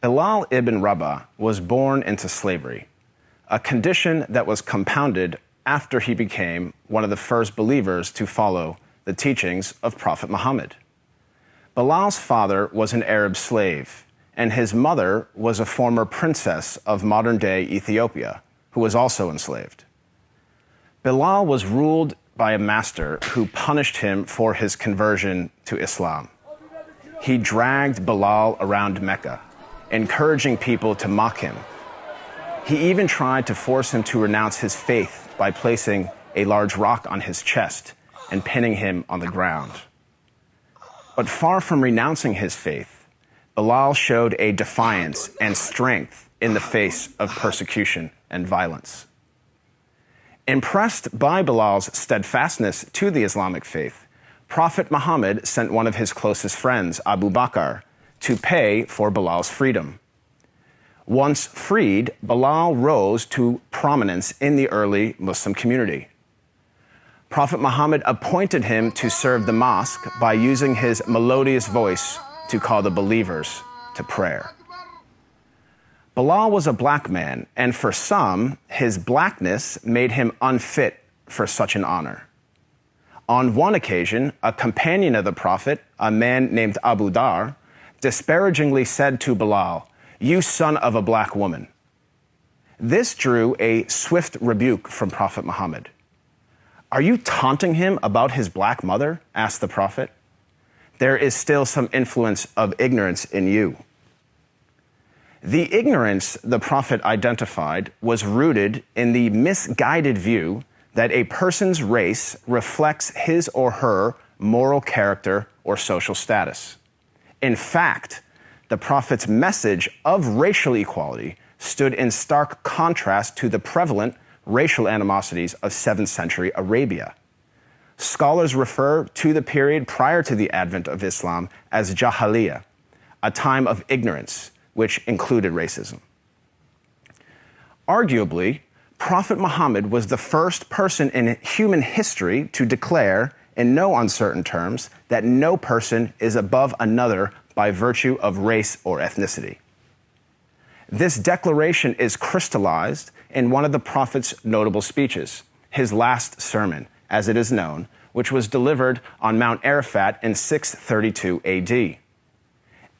Bilal ibn Rabah was born into slavery, a condition that was compounded after he became one of the first believers to follow the teachings of Prophet Muhammad. Bilal's father was an Arab slave, and his mother was a former princess of modern-day Ethiopia, who was also enslaved. Bilal was ruled by a master who punished him for his conversion to Islam. He dragged Bilal around Mecca, encouraging people to mock him. He even tried to force him to renounce his faith by placing a large rock on his chest and pinning him on the ground. But far from renouncing his faith, Bilal showed a defiance and strength in the face of persecution and violence. Impressed by Bilal's steadfastness to the Islamic faith, Prophet Muhammad sent one of his closest friends, Abu Bakr, to pay for Bilal's freedom. Once freed, Bilal rose to prominence in the early Muslim community. Prophet Muhammad appointed him to serve the mosque by using his melodious voice to call the believers to prayer. Bilal was a black man, and for some, his blackness made him unfit for such an honor. On one occasion, a companion of the Prophet, a man named Abu Dar, disparagingly said to Bilal, "You son of a black woman." This drew a swift rebuke from Prophet Muhammad. "Are you taunting him about his black mother?" asked the Prophet. "There is still some influence of ignorance in you." The ignorance the Prophet identified was rooted in the misguided view that a person's race reflects his or her moral character or social status. In fact, the Prophet's message of racial equality stood in stark contrast to the prevalent racial animosities of 7th century Arabia. Scholars refer to the period prior to the advent of Islam as Jahiliyyah, a time of ignorance, which included racism. Arguably, Prophet Muhammad was the first person in human history to declare, in no uncertain terms, that no person is above another by virtue of race or ethnicity. This declaration is crystallized in one of the Prophet's notable speeches, his last sermon, as it is known, which was delivered on Mount Arafat in 632 AD.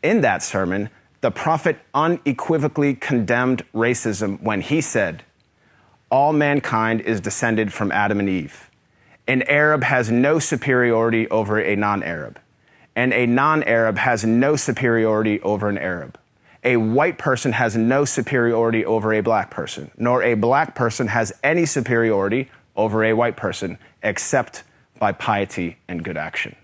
In that sermon, the Prophet unequivocally condemned racism when he said, "All mankind is descended from Adam and Eve. An Arab has no superiority over a non-Arab, and a non-Arab has no superiority over an Arab. A white person has no superiority over a black person, nor a black person has any superiority over a white person, except by piety and good action."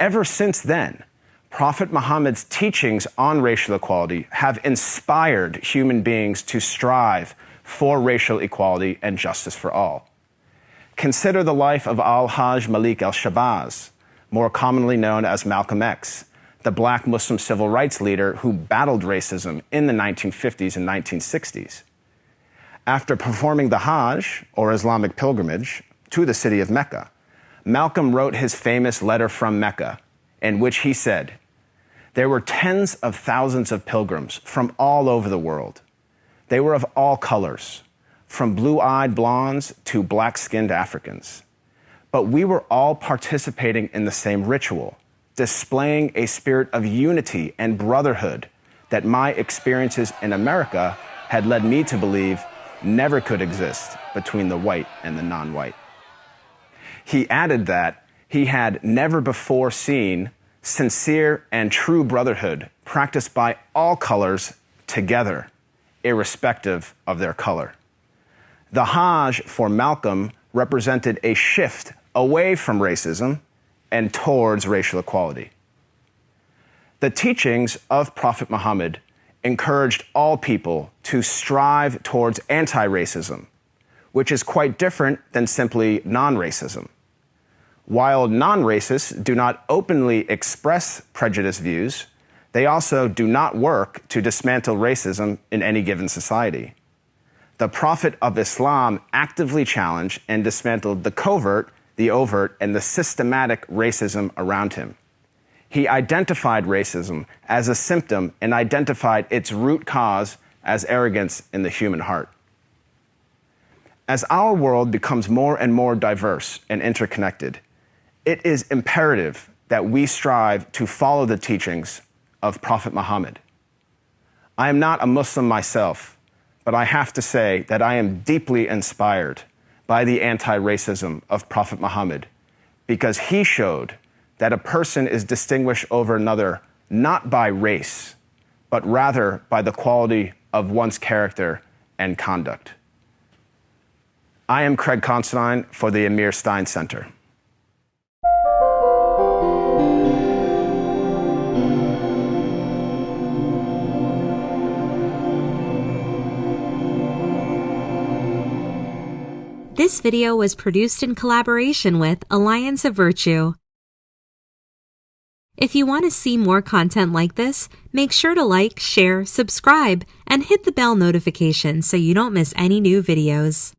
Ever since then, Prophet Muhammad's teachings on racial equality have inspired human beings to strive for racial equality and justice for all. Consider the life of Al-Hajj Malik al-Shabazz, more commonly known as Malcolm X, the black Muslim civil rights leader who battled racism in the 1950s and 1960s. After performing the Hajj, or Islamic pilgrimage, to the city of Mecca, Malcolm wrote his famous letter from Mecca, in which he said, "There were tens of thousands of pilgrims from all over the world. They were of all colors, from blue-eyed blondes to black-skinned Africans. But we were all participating in the same ritual, displaying a spirit of unity and brotherhood that my experiences in America had led me to believe never could exist between the white and the non-white." He added that he had never before seen sincere and true brotherhood practiced by all colors together, irrespective of their color. The Hajj for Malcolm represented a shift away from racism and towards racial equality. The teachings of Prophet Muhammad encouraged all people to strive towards anti-racism, which is quite different than simply non-racism. While non-racists do not openly express prejudiced views, they also do not work to dismantle racism in any given society. The Prophet of Islam actively challenged and dismantled the covert, the overt, and the systematic racism around him. He identified racism as a symptom and identified its root cause as arrogance in the human heart. As our world becomes more and more diverse and interconnected, it is imperative that we strive to follow the teachings of Prophet Muhammad. I am not a Muslim myself, but I have to say that I am deeply inspired by the anti-racism of Prophet Muhammad, because he showed that a person is distinguished over another not by race, but rather by the quality of one's character and conduct. I am Craig Considine for the Amir Stein Center. This video was produced in collaboration with Alliance of Virtue. If you want to see more content like this, make sure to like, share, subscribe, and hit the bell notification so you don't miss any new videos.